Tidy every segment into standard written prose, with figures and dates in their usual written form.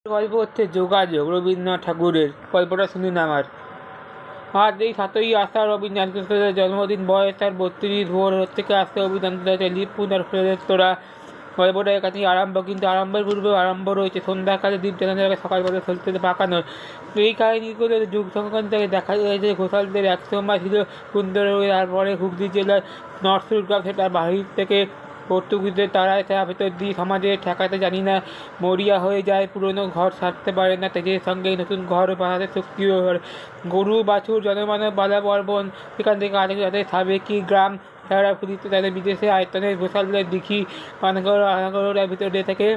গল্প হচ্ছে যোগাযোগ, রবীন্দ্রনাথ ঠাকুরের। গল্পটা শুনুন আমার। আজ এই 7ই আষাঢ় রবীন্দ্রনাথের জন্মদিন, বয়স তার 32। ভোর থেকে আসতে রবীন্দ্রনাথ লিপুন আর তোরা। গল্পটা এখানেই আরম্ভ, কিন্তু আরম্ভের পূর্বেও আরম্ভ রয়েছে। সন্ধ্যাকালে দ্বীপ জ্বালানোর সকালবেলা চলতে পাকানো এই কাহিনীগুলো যুগ সংক্রান্ত থেকে দেখা যায় যে ঘোষালদের একসময় ছিল সুন্দর, তারপরে হুগলি জেলার নরসুর গ্রাম, সেটা বাহির থেকে পর্তুগিজদের তারায় তারা ভেতর দিয়ে সমাজে ঠেকাতে জানি না মরিয়া হয়ে যায়। পুরনো ঘর ছাড়তে পারে না, তেজের সঙ্গে নতুন ঘর বানাতে শক্তিও হয়। গরু বাছুর জনমানব বালা বর্বন সেখান থেকে আগে তাদের সাবেকি গ্রাম তারা ফুটিতে তাদের বিদেশে আয়তনের ঘোষালদের দিঘি পানগড়ার ভিতরে থেকে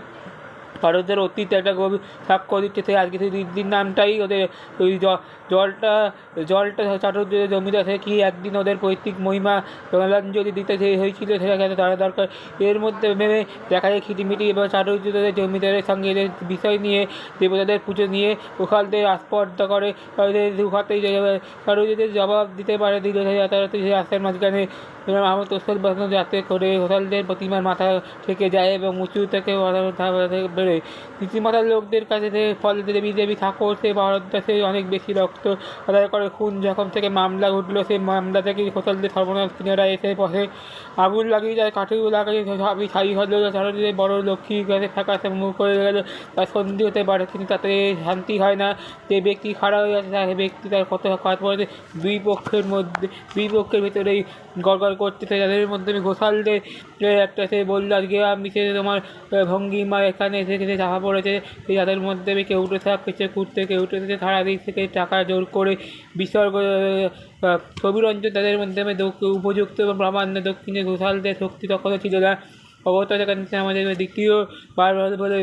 ভারতের অতীত একটা গভীর সাক্ষ্য দিচ্ছে। সেই আজকে সেই দিন নামটাই ওদের ওই জলটা চাটুর্যের জমিতে আছে কি একদিন ওদের পৈতৃক মহিমা জলাঞ্জলি দিতে হয়েছিল, সেটা তারা দরকার। এর মধ্যে ভেবে দেখা যায় খিটিমিটি এবং চাটুর্যদের জমিদারের সঙ্গে এদের বিষয় নিয়ে দেবতাদের পুজো নিয়ে ওখালদের আস্পর্ধা করে। তাদের দুহাতেই চাটুর্যদের জবাব দিতে পারে দিল যাতায়াতে সেই রাস্তার মাঝখানে আমার তোষক বাঁধানো, যাতে করে হোসালদের প্রতিমার মাথা থেকে যায় এবং উঁচু থেকে বেরোয়। নীতিমাতার লোকদের কাছে থেকে ফলে দেবী ঠাকুর সে ভারতদেশে অনেক বেশি রক্ত আদায় করে। খুন যখন থেকে মামলা উঠলো, সেই মামলা থেকে হোসালদের সর্বনাশ কিনারা এসে পথে আগুন লাগিয়ে যায়, কাঠুর লাগিয়ে সবই ছাই হলো। চারদিকে বড় লক্ষ্মী গাছে ফ্যাকাশে মুখ হয়ে গেল, তার সন্ধি হতে পারে, কিন্তু তাতে শান্তি হয় না। যে ব্যক্তি খারাপ হয়ে যাচ্ছে সে ব্যক্তি তার কত কাজ পড়েছে দুই পক্ষের ভিতরেই গড়গড় করতেছে। তাদের মধ্যে ঘোষালদের একটা সে বলল আজকে আমি সে তোমার ভঙ্গিমা এখানে এসে চাপা পড়েছে। তাদের মধ্যে কেউ উঠে থাকছে ঘুরতে, কেউ উঠেছে সারা দিক থেকে টাকা জোর করে বিসর্গ ছবিরঞ্জন। তাদের মধ্যে উপযুক্ত এবং প্রামাণ্য দক্ষিণে ঘোষালদের শক্তি তখনও ছিল না। অবস্থা সেখানে আমাদের দ্বিতীয় বার বলে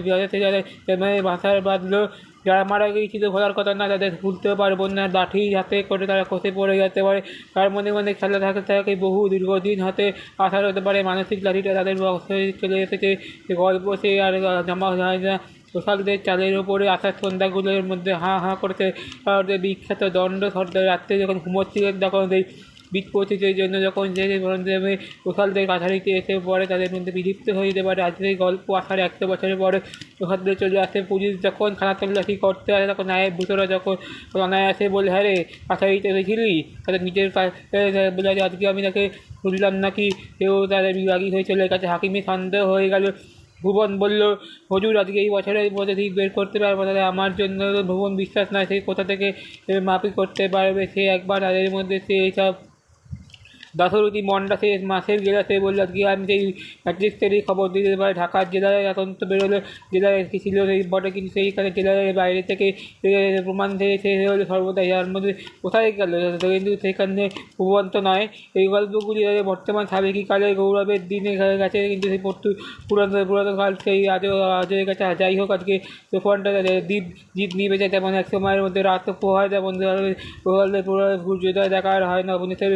ভাষার বাঁধলো। যারা মারা গিয়েছিল ভোলার কথা না, তাদের ভুলতেও পারবো না। লাঠি হাতে করে তারা খসে পড়ে যেতে পারে, তার মনে মনে খেলা থাকে বহু দীর্ঘদিন হাতে আসার হতে পারে। মানসিক লাঠিটা তাদের চলে এসেছে, গল্প সে আর জমা হয় না। সোশ্যালদের চালের ওপরে আসার সন্ধ্যাগুলোর মধ্যে হাঁ হাঁ করেছে। ওদের বিখ্যাত দণ্ড সর্দার রাত্রে যখন ঘুমোচ্ছিলেন তখন সেই বীজ পৌঁছেছে, এই জন্য যখন যে সোশ্যালদের কাছারিতে এসে পড়ে তাদের মধ্যে বিলুপ্ত হয়ে যেতে পারে। আজকের এই গল্প আসার 100 বছরের পরে সোশ্যালদের চলে আসে। পুলিশ যখন খানা তল্লাশি করতে আসে তখন নায়েব ভূতরা যখন অনায়াসে বলে হ্যাঁ রে কাছারিতে এসেছিলি, তাদের নিজের বলে আজকে আমি তাকে শুনলাম নাকি কেউ তাদের বিভাগী হয়ে চলে গেছে। হাকিমি সন্দেহ হয়ে গেল। ভুবন বলল, হুজুর আজকে এই বছরের মধ্যে ঠিক বের করতে পারবো, তাহলে আমার জন্য ভুবন বিশ্বাস নয় সে কোথা থেকে মাপি করতে পারবে। সে একবার তাদের মধ্যে সে এইসব দাসরথী মন্ডা সে মাসের গেলাতে বলল আজকে আমি সেই ম্যাজিস্ট্রেটই খবর দিতে পারি। ঢাকার জেলায় তদন্ত বেরোলো, জেলায় ছিল সেই বটে, কিন্তু সেইখানে জেলার বাইরে থেকে প্রমাণ থেকে সে হলো সর্বদা যার মধ্যে কোথায় গেল, কিন্তু সেখানে ভুবন্ত নয়। এই গল্পগুলি বর্তমান সাবেকি কালে গৌরবের দিনে গেছে, কিন্তু সেই পুরাতন কাল সেই আজও গেছে। যাই হোক, আজকে তুফানটা জিত নিয়ে যায়, তেমন এক সময়ের মধ্যে রাত পোহায়, তেমন সূর্যোদয় দেখার হয় না। উপনিষের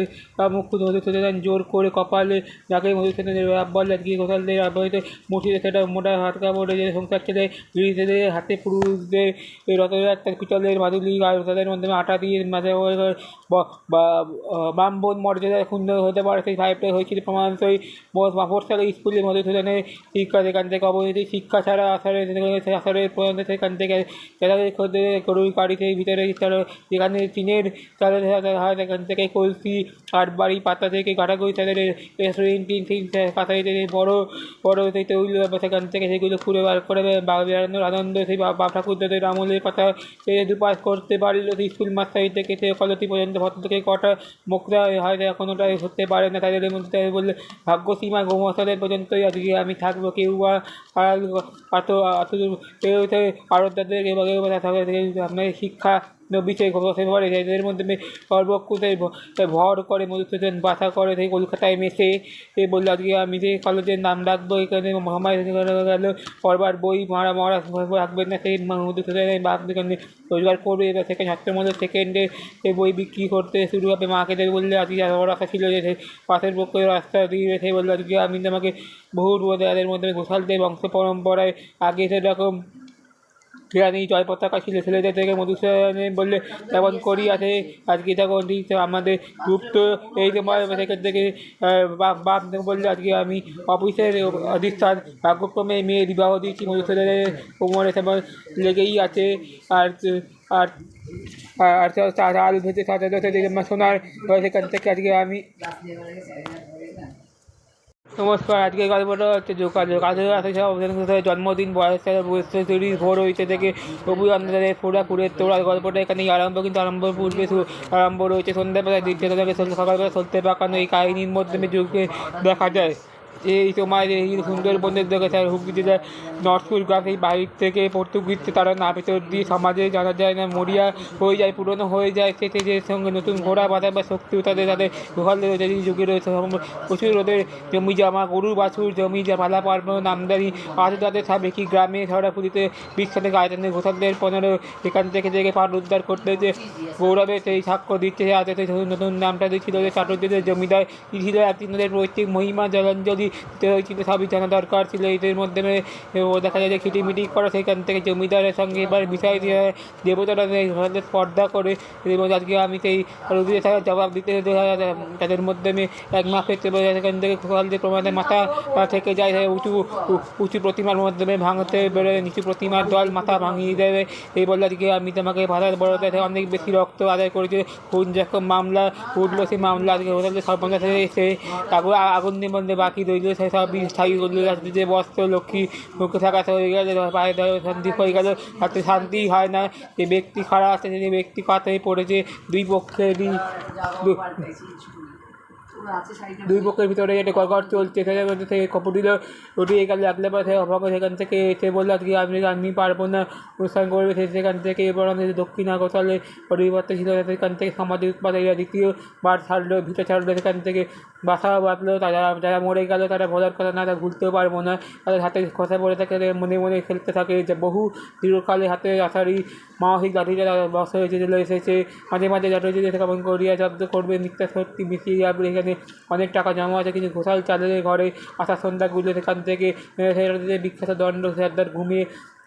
মুখ্য মধুসূদন জোর করে কপালে যাকে মধুসূদনের বলে আজকে কোথালদের আবহিতে মুঠিতে সেটা মোটা হাত কাপড়ে যে সংসার ছেলে গৃহীদের হাতে পুরুষদের রথযাত্রার পিতলের মাদুলি আর তাদের মধ্যে আটা দিয়ে মাঝে ব্রাহ্মণ মর্যাদায় ক্ষুণ্ণ হতে পারে। সেই সাহেবটা হয়েছিল প্রমাণসই মাফরসালে স্কুলে মধুসূদনের শিক্ষা, সেখান থেকে অবনীতি শিক্ষা ছাড়া আষাঢ়ের পর্যন্ত সেখান থেকে তাদের খোঁজে গরুর গাড়ি সেই ভিতরে যেখানে চীনের তাদের হয় সেখান থেকে কলসি আর বাড়ি পাতা থেকে কাটাকুড়ি তাদের কাছারি থেকে বড় বড় সেই তৈল সেখান থেকে সেগুলো খুঁড়ে বার করে বেড়ানোর আনন্দ। সেই বাপ ঠাকুর তাদের আমলের কথা দুপাশ করতে পারল। সেই স্কুল মাস্টারি থেকে সে কলতি পর্যন্ত ভদ্র থেকে কটা মুখরা হয়তো এখন ওটাই হতে পারে না। তাদের মধ্যে তাদের বললে ভাগ্যসীমা গোমস্তাদের পর্যন্তই আজকে আমি থাকবো। কেউ বা কেউ আরও তাদের আপনার শিক্ষা বিষয় হতে পারে। এদের মধ্যে সর্বক্ষুতে ভর করে মধুসূদন বাসা করে সেই কলকাতায় মেসে সে বললো আজকে আমি যে কলেজের নাম রাখবো, এখানে মহামারী গেল পড়বার বই মারা রাখবেন না। সেই মধুসূদনের বাপ যেখানে রোজগার করবে, এবার থেকে ছাত্রমূল্য সেকেন্ডে সেই বই বিক্রি করতে শুরু হবে। মাকে দেবে বললে আজকে বড় আশা ছিল যে পাশের পক্ষে রাস্তা দিয়ে সে বললো আজকে আমি তোমাকে বহু তাদের মধ্যে ঘোষালদের বংশ পরম্পরায় আগে সেরকম কেরানি জয় পতাকা ছিল, ছেলেদের থেকে মধুসূদন বললে তেমন করি আছে আজকে তখন আমাদের গুপ্ত এই তোমার সেখান থেকে বাপ বললে আজকে আমি অফিসের অধিষ্ঠান ভাগ্যক্রমে মেয়ে বিবাহ দিয়েছি মধুসূদনের কোমরে তেমন লেগেই আছে। আর আর আর চাল ভেজে সাজাতে সোনার সেখান থেকে আজকে আমি নমস্কার। আজকের গল্পটা হচ্ছে যোগাযোগ। জন্মদিন বয়স ৩০ ভোর হইতে থেকে অভিনন্দনের ফোড়া কুড়ের তোড়ার গল্পটা এখানেই আরম্ভ, কিন্তু আরম্ভ পূর্বে আরম্ভ রয়েছে সন্ধ্যাবেলায় দিচ্ছে তাদেরকে সকালবেলা চলতে পাকানো এই কাহিনীর মাধ্যমে যুগে দেখা যায়। এই সময় এই সুন্দরবনের দিকে তার হুগলি জেলার নরসুর গ্রাম এই বাড়ির থেকে পর্তুগিজকে তারা না ভেতর দিয়ে সমাজে জানা যায় না মরিয়া হয়ে যায়, পুরনো হয়ে যায়। সেচের সঙ্গে নতুন ঘোড়া বাঁধা বা শক্তিও তাদের গোহালের যুগে রয়েছে। প্রচুর ওদের জমি জমা, গরু বাছুর, জমি পালা পার্বণ আমদানি। আজ তাদের সাবেকি গ্রামে ছড়াফুলিতে বিখ্যাত গায়নের ঘোষালদের 15 এখান থেকে পাট উদ্ধার করতে যে গৌরবে সেই সাক্ষ্য দিচ্ছে। আজ নতুন নামটা দিচ্ছিল যে চাটুর্যদের জমিদার ছিল একদিনের পৈতৃক মহিমা জলাঞ্জলি হয়েছিল, সবই জানা দরকার ছিল। এদের মধ্যে দেখা যায় যে খিটিমিটি করা, সেখান থেকে জমিদারের সঙ্গে এবার বিষয় দেবতারা স্পর্ধা করে। এবং আজকে আমি সেই জবাব দিতে তাদের মধ্যে এক মাপে সেখান থেকে যে প্রমাণের মাথা থেকে যায় উঁচু প্রতিমার মাধ্যমে ভাঙতে বেরোয়, নিচু প্রতিমার দল মাথা ভাঙিয়ে দেবে। এই বলে আজকে আমি তোমাকে ভাড়ার বড়দের অনেক বেশি রক্ত আদায় করেছে। খুন যখন মামলা উঠলো, সেই মামলা আজকে হোটেলের সর্বনাশে এসে আগুন নিবন্ধে বাকি রইল সেসবই স্থায়ী করলো। যে বস্ত্র লক্ষ্মী মুখে থাকা হয়ে গেল, পায়ে ধরে শান্তি হয়ে গেল, হাতে শান্তি হয় না। যে ব্যক্তি খারাপ আছে, যে ব্যক্তি কাতারে পড়েছে, দুই পক্ষের ভিতরে একটা গড়গড় চলছে। থেকে খবর দিল উঠিয়ে গেল লাগলে পরে অভাব সেখান থেকে এসে বললো আজকে আমি পারবো না অনুষ্ঠান করবে। সেখান থেকে এবার আমাদের দক্ষিণা গোসালে পরিবর্তন ছিল, সেখান থেকে সামাজিক উৎপাদীরা দ্বিতীয়বার ছাড়লো, ভিটে ছাড়লো, সেখান থেকে বাসা বাঁধলো। যারা মরে গেল তারা বলার কথা না, তারা ভুলতেও পারবো না। তাদের হাতে কথা বলে থাকে, মনে মনে খেলতে থাকে যে বহু দীর্ঘকালে হাতে আষাঢ়ি মানসিক লাঠিটা বস হয়েছে চলে এসেছে। মাঝে মাঝে লাঠি কেমন করিয়া জব্দ করবে মিথ্যা সত্যি মিশিয়ে যাবে। এখানে অনেক টাকা জমা আছে, কিন্তু ঘোষাল চালের ঘরে আসা সন্ধ্যাগুলো সেখান থেকে বিখ্যাত দণ্ড সর্দার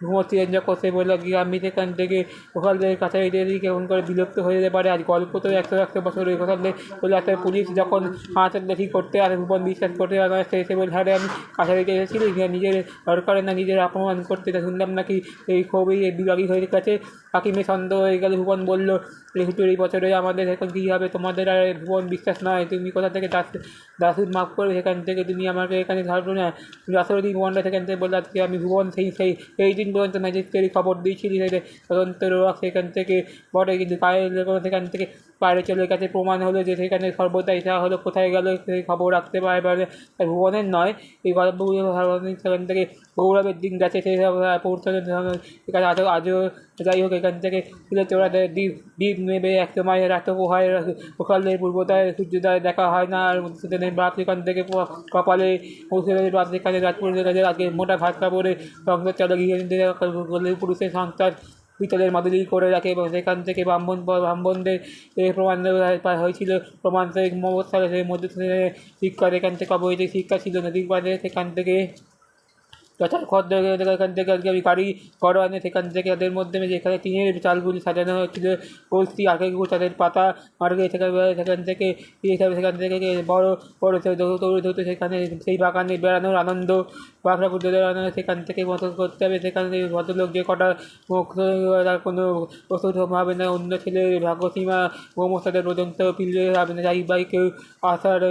ঘুমোচ্ছিলেন যখন সে বলল গিয়ে আমি সেখান থেকে ঘোষালদের কাছে কেমন করে বিলুপ্ত হয়ে যেতে পারে। আজ গল্প তো 100 বছর ওই ঘোষালদের বলে একটা পুলিশ যখন হাঁচার দেখি করতে আর ভুবন বিশ্বাস করতে সে বলে হ্যাঁ আমি কাছারিতে এসেছিলি নিজের দরকারে না নিজের অপমান করতে, শুনলাম নাকি এই খুবই বিভাগী হয়ে গেছে। হাকিমে সন্দেহ হয়ে গেল। ভুবন বলল এই বছরে আমাদের এখন কী হবে, তোমাদের আর ভুবন বিশ্বাস নয়, তুমি কোথা থেকে দাসুর মাফ করবে, সেখান থেকে তুমি আমাকে এখানে ধরবে না। রাসরদিন ভুবনটা সেখান থেকে বললো আজকে আমি ভুবন সেই দিন পর্যন্ত ম্যাজিস্ট্রেটই খবর দিয়েছিলি তদন্তের সেখান থেকে বটে, কিন্তু সেখান থেকে বাইরে চলে গেছে। প্রমাণ হলো যে সেখানে সর্বদাই যা হলো কোথায় গেল সেই খবর রাখতে পারে ভুবনের নয়। এই গল্পগুলো সেখান থেকে গৌরবের দিন গেছে, সেই সব পৌঁছানো এখানে আজও যাই হোক এখান থেকে চোরা দ্বীপ নেবে এক সময় রাত হয় সকালের পূর্বতায় সূর্যোদয় দেখা হয় না। আর মধুসূদনের বাপ সেখান থেকে কপালে মধুসূদনের বাপ সেখানে রাজপুরের কাছে আজকে মোটা ভাত কাপড়ে সংসার চলে গিয়ে পুরুষের সংসার পিতলের মাদুলি করে রাখে। এবং সেখান থেকে ব্রাহ্মণদের প্রমাণ হয়েছিল। প্রমাণ সেই মধুসূদনের শিক্ষা এখান থেকে অবৈধিক শিক্ষা ছিল নদীর পাড়ে। সেখান থেকে যথার এখান থেকে আজকে আমি গাড়ি ঘর আনে, সেখান থেকে তাদের মধ্যে যেখানে টিনের চালগুলি সাজানো হয়েছিল কলসি আগে তাদের পাতা মার্গে সেখান থেকে বড় বড় ধরতে সেখানে সেই বাগানে বেড়ানোর আনন্দ বাঁকড়া ঘুরতে বেড়ানো সেখান থেকে মতো করতে হবে। সেখানে ভদ্রলোক যে কটা তার কোনো ওষুধ হবে না, অন্য ছেলে ভাগ্যসীমা মোহাম্মদের পর্যন্ত পিলে হবে না, যাই বাই কেউ আসার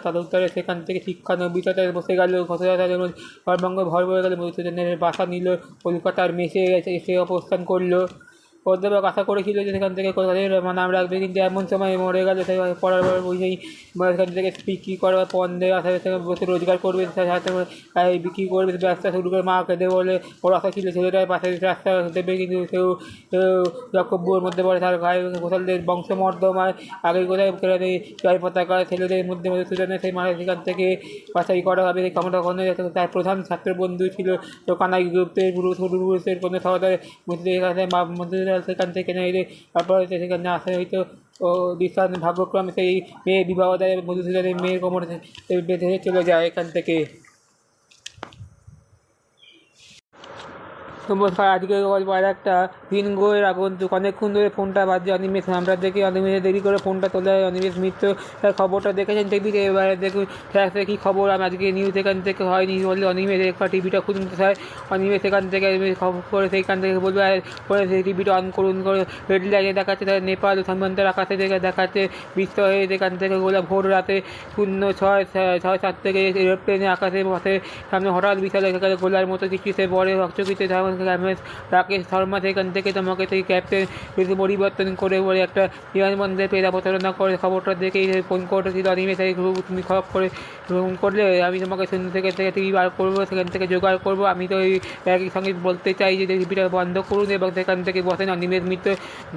তাদের উত্তরে সেখান থেকে শিক্ষা নবীতাতে বসে গেল। সর্বাঙ্গ ভর বয়ে গেলে মধুসূদনের বাসা নিল, কলকাতার মেসে এসে অবস্থান করলো। অধ্যাপক আশা করেছিল যে সেখান থেকে তাদের নাম রাখবে, কিন্তু এমন সময় মরে গেলে পড়ার পর বুঝেই সেখান থেকে বিক্রি করবে পন্দে আসা বসে রোজগার করবে, সাথে বিক্রি করবে, ব্যবসা শুরু করে। মা কেঁদে বলে ওর আশা ছিল ছেলেটার পাশে রাস্তা দেবে, কিন্তু সেও লক্ষ্যবুয়ের মধ্যে পড়ে। তার ভাই ঘোষালদের বংশমর্দমায় আগে কোথায় জয় পতাকা ছেলেদের মধ্যে মধুসূদনের সেই মাঠে সেখান থেকে বাছাই করা হবে। সেই ক্ষমতা তার প্রধান ছাত্র বন্ধু ছিল তো কানাই গুপ্তের পুরুষের কোনো সহদায় মধুসূদন সেখান থেকে নেই। তারপরে সেখানে আসা হয়তো ও দীক্ষার ভাগ্যক্রমে সেই মেয়ে বিবাহ দেয়, মধুসূদনের মেয়ের কোমরে বেঁধে চলে যায় এখান থেকে। নমস্কার, আজকে গল্প আর একটা ভিনগোয়ের আগন্তুক। অনেকক্ষণ ধরে ফোনটা বাজছে অনিমেষ। আমরা দেখি অনিমেষে দেরি করে ফোনটা তোলে। অনিমেষ মিত্র খবরটা দেখেছেন টিভিতে। এবারে দেখুন ফ্ল্যাশে কী খবর। আমি আজকে নিউজ এখান থেকে হয়নি বললে অনিমেষ একবার টিভিটা খুঁজুন কোথায়। অনিমেষ এখান থেকে খবর করে সেইখান থেকে বলবে করে সেই টিভিটা অন করুন করে হেডলাইনে দেখাচ্ছে তাদের নেপাল সীমান্তের আকাশে দেখাচ্ছে বিশ্ব হয়ে সেখান থেকে গোলা ভোর রাতে 06:07 থেকে এরোপ্লেনে আকাশে পথে সামনে হঠাৎ বিশাল গোলার মতো কিছু সে বড় রক্তকৃত রাকেশ শর্মা সেখান থেকে তোমাকে সেই ক্যাপ্টেন পরিবর্তন করে বলে একটা বিমানবন্দরে পেরা প্রতারণা করে। খবরটা দেখেই ফোন করেছিল অনিমেষ। তুমি খবর করে ফোন করলে আমি তোমাকে শূন্য থেকে টিভি বার করবো, সেখান থেকে জোগাড় করবো। আমি তো একই সঙ্গে বলতে চাই যে টিভিটা বন্ধ করুন এবং সেখান থেকে বসেন অনিমেষ মিত্র।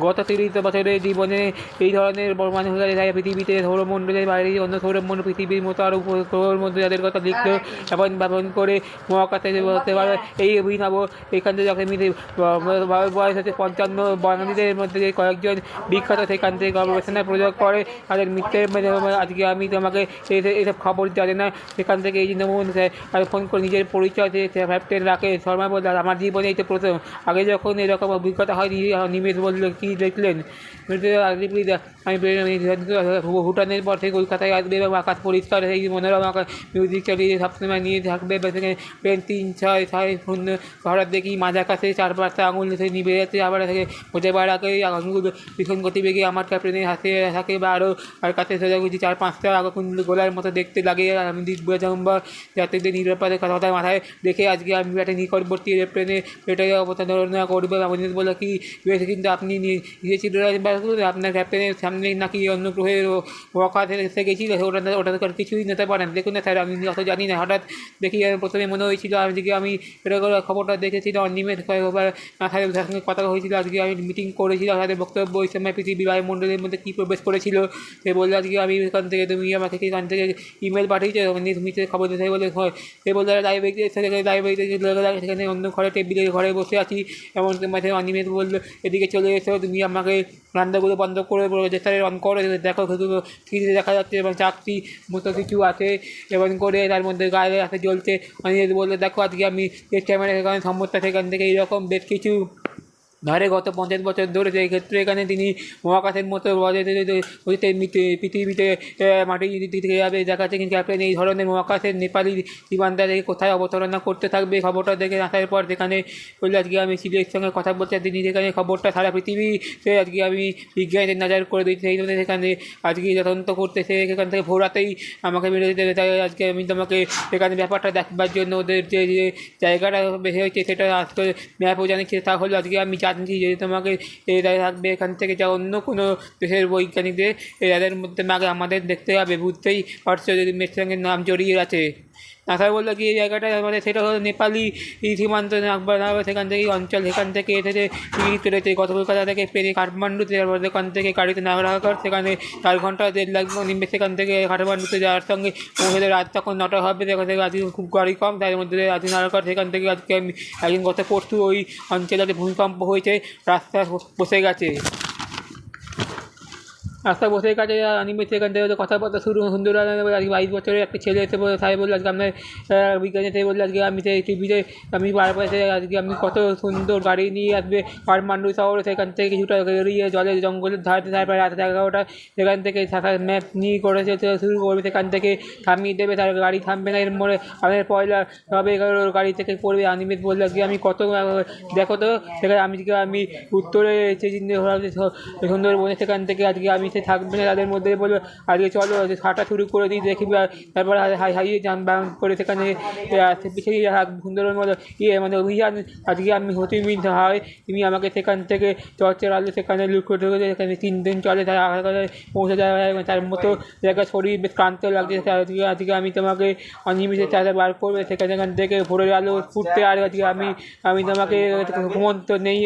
গত 30 বছরের জীবনে এই ধরনের বর্মান হয়ে গেছে তাই পৃথিবীতে সৌরমণ্ডলের বাইরে অন্য সৌরমণ্ডল পৃথিবীর মতো আরও গ্রহের মধ্যে যাদের কথা লিখলেও এখন ব্যবহার করে মহাকাশে বলতে পারে এই অভিনব। এখান থেকে যখন বয়স হচ্ছে 55 বাঙালিদের মধ্যে যে কয়েকজন বিখ্যাত সেখান থেকে গবেষণা প্রয়োগ করে তাদের মৃত্যুর আজকে আমি তোমাকে এইসব খবর জানে না সেখান থেকে এই জন্য ফোন করে নিজের পরিচয় ক্যাপ্টেন রাকেশ শর্মা বলল আমার জীবনে এই তো প্রথম। আগে যখন এরকম অভিজ্ঞতা হয়নি। নিমেষ বলল কী দেখলেন। আমি ভুটানের পর থেকে কলকাতায় আসবে এবং আকাশ পরিষ্কার সেই মনোরম আকাশ মিউজিক চালিয়ে সবসময় নিয়ে থাকবে। সেখানে ট্রেন 3-6-6 হঠাৎ দেখি মাঝ আকাশে 4-5টা আঙুল নিভে যাচ্ছে। আবার থেকে বোঝাবার আগে আঙুল ভীষণ গতিবেগে আমার ক্যাপ্টেনের হাতে থাকে বা আরও আর কাছে সোজা গুছি 4-5টা আগুন গোলার মতো দেখতে লাগে। আমি বুঝাম্বা যাত্রীদের নিরাপদে কথা মাথায় দেখে আজকে আমি একটা নিকটবর্তী এরোপ্লেনে এটাকে অবতারণা করবো। আমাদের বলে কি বেশ, কিন্তু আপনি আপনার ক্যাপ্টেনের সামনে নাকি অন্য গ্রহের মহাকাশে এসে গেছিল ওটা কিছুই নিতে পারেন। দেখুন না স্যার, আমি অত জানি না। হঠাৎ দেখি প্রথমে মনে হয়েছিল আজকে আমি এটা খবরটা দেখেছিলাম অনিমেষ কয়েকবার মাথায় সঙ্গে কথা হয়েছিল। আজকে আমি মিটিং করেছিলাম তাদের বক্তব্য ওই সময় পৃথিবীর বায়ুমণ্ডলের মধ্যে কী প্রবেশ করেছিল সে বললো আজকে আমি এখান থেকে তুমি আমাকে এখান থেকে ইমেল পাঠিয়েছো মিটিংয়ের খবর দিতে বলে সে বললো লাইব্রেরিতে সেখানে অন্য টেবিলের ঘরে বসে আছি। এমন মাঝে অনিমেষ বললো এদিকে চলে এসো, তুমি আমাকে রান্নাগুলো বন্ধ করে যেটারে অন করে দেখো ফ্রিজে দেখা যাচ্ছে এবং চাকরি মতো কিছু আছে এবং করে তার মধ্যে গায়ে হাতে জ্বলছে। অনিমেষ বললো দেখো আজকে আমি ক্যামেরা সেখানে সমস্যা সেখান থেকে এইরকম বেশ কিছু ধরে গত 50 বছর ধরে সেই ক্ষেত্রে এখানে তিনি মহাকাশের মতো পৃথিবীতে মাটি থেকে যাবে দেখাচ্ছে। কিন্তু ক্যাপ্টেন এই ধরনের মহাকাশের নেপালি সীমান্তা থেকে কোথায় অবতারণা করতে থাকবে। খবরটা দেখে আসার পর সেখানে বললে আজকে আমি সিলের সঙ্গে কথা বলছি। তিনি সেখানে খবরটা সারা পৃথিবীতে আজকে আমি বিজ্ঞানীদের নজর করে দিচ্ছি। সেই জন্য সেখানে আজকে তদন্ত করতেছে। সেখান থেকে ভোরাতেই আমাকে বেরো দিতে হবে। তাই আজকে আমি তোমাকে সেখানে ব্যাপারটা দেখবার জন্য ওদের যে জায়গাটা বেশি হয়েছে সেটা আজকে ম্যাপও জানিয়েছে। তাহলে আজকে আমি জানছি যদি তোমাকে এরা থাকবে এখান থেকে যা অন্য কোনো দেশের বৈজ্ঞানিকদের এদের মধ্যে আগে আমাদের দেখতে হবে। বুঝতেই পারছো যদি মেয়ের সঙ্গে নাম জড়িয়ে আছে। নাসা বললো কি এই জায়গাটা আমাদের সেটা হলো নেপালি সীমান্ত সেখান থেকে অঞ্চল। সেখান থেকে এসেছে টিকিট কেটেছে গত কলকাতা থেকে প্লেনে কাঠমান্ডুতে যাওয়ার সেখান থেকে গাড়িতে নাগরাঘাট সেখানে 4 ঘন্টা 1.5 লাগবে নিম্বে। সেখান থেকে কাঠমান্ডুতে যাওয়ার সঙ্গে পৌঁছে রাত তখন 9টা হবে। সেখান থেকে আজকে খুব গাড়ি কম তার মধ্যে আজকে নাগরাঘাট। সেখান থেকে আজকে আমি একদিন গত পরশু ওই অঞ্চলে ভূমিকম্প হয়েছে, রাস্তা বসে গেছে। রাস্তা বসে কাছে অনিমেষ সেখান থেকে কথাবার্তা শুরু সুন্দর। আজকে 22 বছরের একটা ছেলে এসে বলে তাই বললো আজকে আপনার বিজ্ঞানী থেকে বললো আজকে আমি সেই টিভিতে আমি বারবার আজকে আমি কত সুন্দর গাড়ি নিয়ে আসবে কাঠমান্ডু শহরে। সেখান থেকে কিছুটা এড়িয়ে জলের জঙ্গলের ধারে তারপরে রাত 11টা সেখান থেকে ম্যাপ নিয়ে করেছে শুরু করবে। সেখান থেকে থামিয়ে দেবে, তার গাড়ি থামবে না। এর মনে আমাদের পয়লা হবে 11 গাড়ি থেকে পড়বে। অনিমেষ বললো আজকে আমি কত দেখো তো সেখানে আমি উত্তরে সুন্দরবনে সেখান থেকে আজকে আমি সে থাকবে না তাদের মধ্যে বলবো আজকে চলো হাঁটা শুরু করে দিই দেখি। তারপর হাইয়ে যান বাং করে সেখানে পিছিয়ে সুন্দরবন বলো মানে অভিযান আজকে আমি হতে হয়। তুমি আমাকে সেখান থেকে চর্চার আলো সেখানে লুকিয়ে ঢুকে সেখানে 3 দিন চলে তার আগে পৌঁছে যাওয়া তার মতো জায়গায় শরীর বেশ ক্লান্ত লাগছে। আজকে আমি তোমাকে অনিমেষের চাষে বার করবে সেখান থেকে ভোরের আলো ফুটতে। আর আজকে আমি তোমাকে ঘুমন্ত নেই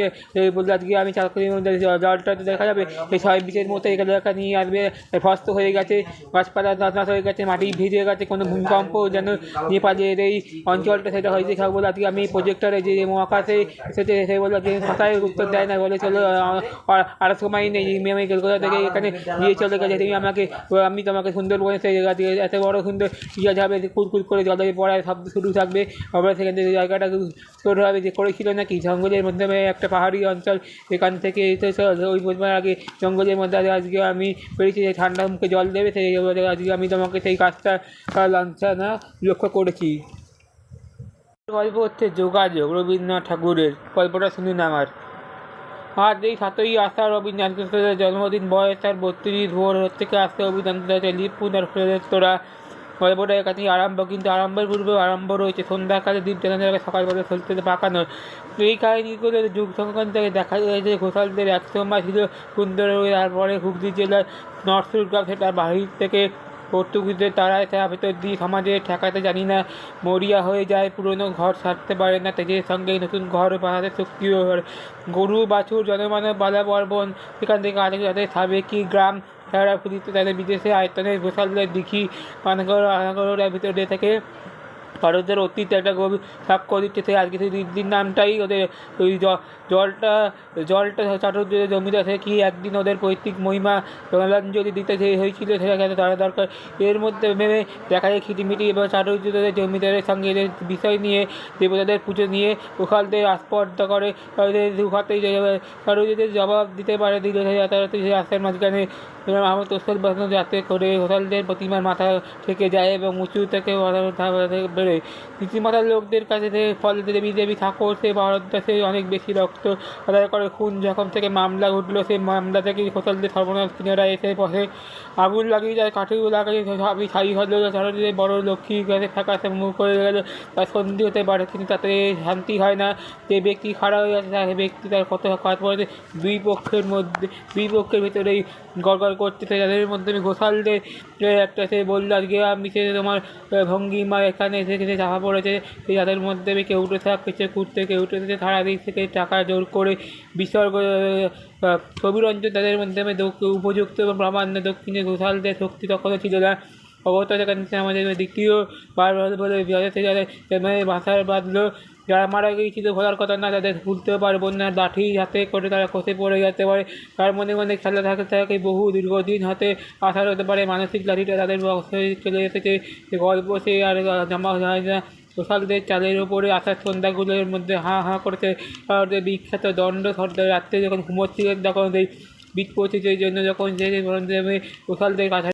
বলতে আজকে আমি চাকরির মধ্যে জলটা দেখা যাবে এই 6 বিচের মতো এখানে এলাকা নিয়ে আসবে, ফস্ত হয়ে গেছে, গাছপালা তছনছ হয়ে গেছে, মাটি ভিজে গেছে, কোনো ভূমিকম্প যেন নেপালের এই অঞ্চলটা সেটা হয়েছে খাবো বলে আজকে আমি প্রজেক্টরে যে মহাকাশে এসেছে সে বললো যে কথায় উত্তর দেয় না, বলে চলো আর সময় নেই, আমি কলকাতা থেকে এখানে নিয়ে চলে গেছে, আমি তোমাকে সুন্দরবনে সেই জায়গা থেকে এত বড় সুন্দর ইয়ে যাবে, কুলকুল করে জলে পড়ায় শব্দ শুরু থাকবে, আমরা সেখান থেকে জায়গাটা শুরু হবে যে করেছিল নাকি জঙ্গলের মাধ্যমে একটা পাহাড়ি অঞ্চল, এখান থেকে ওই বোঝবার আগে জঙ্গলের মধ্যে আজকে আমি পেরেছি যে ঠান্ডা মুখে জল দেবে, সেই আজকে আমি তোমাকে সেই কাজটা লাঞ্ছনা লক্ষ্য করেছি। গল্প হচ্ছে যোগাযোগ, রবীন্দ্রনাথ ঠাকুরের। গল্পটা শুনুন আমার। আজ এই 7ই আষাঢ় রবীন্দ্রনাথের জন্মদিন, বয়স তার 32, ভোর থেকে আসতে রবীন্দ্রনাথ লিপুন আর তোরা। গল্পটা এখানেই আরম্ভ, কিন্তু আরম্ভের পূর্বেও আরম্ভ রয়েছে। সন্ধ্যাকালে দ্বীপ জ্বালানোর সকালবেলা চলতে পাকানো এই কাহিনিগুলো যুগ সংক্রান্ত থেকে দেখা যায় যে ঘোষালদের একসময় ছিল সুন্দর, তারপরে হুগলি জেলার নরসুর গ্রাম, সেটা বাহির থেকে পর্তুগিজদের তারায় তারা ভেতর দিয়ে সমাজে ঠেকাতে জানি না মরিয়া হয়ে যায়, পুরনো ঘর ছাড়তে পারে না, তেজের সঙ্গে নতুন ঘর বানাতে সক্রিয় হয়। গরু বাছুর জনমানব বালা বর্বন, সেখান থেকে আগে যাদের সাবেকি গ্রাম তারা ফুটিতে তাদের বিদেশে আয়তনের ঘোষালদের দিঘি পানাগড়ের ভিতরে থেকে ভারতের অতীত একটা গভীর সাক্ষ্য দিচ্ছে। সেই আজকে সেই দিদির নামটাই ওদের ওই জলটা চাটুর্যের জমিতে থেকে একদিন ওদের পৈতৃক মহিমা জলাঞ্জলি দিতে হয়েছিল, সেটা তারা দরকার। এর মধ্যে ভেবে দেখা যায় খিটিমিটি এবং চাটুর্যদের জমিদারের সঙ্গে এদের বিষয় নিয়ে দেবতাদের পুজো নিয়ে ওখালদের আস্পর্ধা করে, তাদের দুহাতেই চাটুর্যদের জবাব দিতে পারে দিল যাতায়াতে রাস্তার মাঝখানে আমার তোষক বাঁধানো, যাতে করে হোসালদের প্রতিমার মাথা থেকে যায় এবং উঁচু থেকে বেরোয়। নীতিমাতার লোকদের কাছে থেকে ফলে দেবী ঠাকুর সে ভারতদেশে অনেক বেশি রক্ত আদায় করে। খুন যখন থেকে মামলা উঠলো, সেই মামলা থেকে হোসালদের সর্বনাশ কিনারা এসে পথে আগুন লাগিয়ে যায়, কাঠুর লাগাই আমি ছাই হলো, চারদিকে বড় লক্ষ্মী গাছে ফ্যাকাশে মুখ হয়ে গেল, তার সন্ধি হতে পারে, কিন্তু তাতে শান্তি হয় না। যে ব্যক্তি খারাপ হয়ে যাচ্ছে সে ব্যক্তি তার কত কাজ পড়েছে দুই পক্ষের ভিতরেই গড়গড় করতেছে, যাদের মধ্যে ঘোষালদের একটা সে বললো আজকে আমি সে তোমার ভঙ্গিমা এখানে এসে চাপা পড়েছে, যাদের মধ্যে কেউ উঠে থাকছে ঘুরতে, কেউ উঠেছে সারা দিক থেকে টাকা জোর করে বিসর্গ ছবিরঞ্জন, তাদের মধ্যে উপযুক্ত এবং প্রামাণ্য দক্ষিণে ঘোষালদের শক্তি তখনও ছিল না। অবস্থা সেখানে আমাদের দ্বিতীয় বারবার বলে যাদের ভাষার বাঁধলো, যারা মারা গিয়েছিল ভোলার কথা না, তাদের ভুলতেও পারবো না, লাঠি হাতে করে তারা খসে পড়ে যেতে পারে, তার মনে মনে খেলা থাকে বহু দীর্ঘদিন হাতে আসার হতে পারে, মানসিক লাঠিটা তাদের চলে এসেছে, গল্প সে আর জমা হয় না। সোশ্যালদের চালের ওপরে আসার সন্ধ্যাগুলোর মধ্যে হাঁ হাঁ করেছে ওদের বিখ্যাত দণ্ড সর্দার। রাত্রে যখন ঘুমোচ্ছিলেন তখন সেই বিট পৌঁছেছে, এই জন্য যখন যে সোশ্যালদের কাছে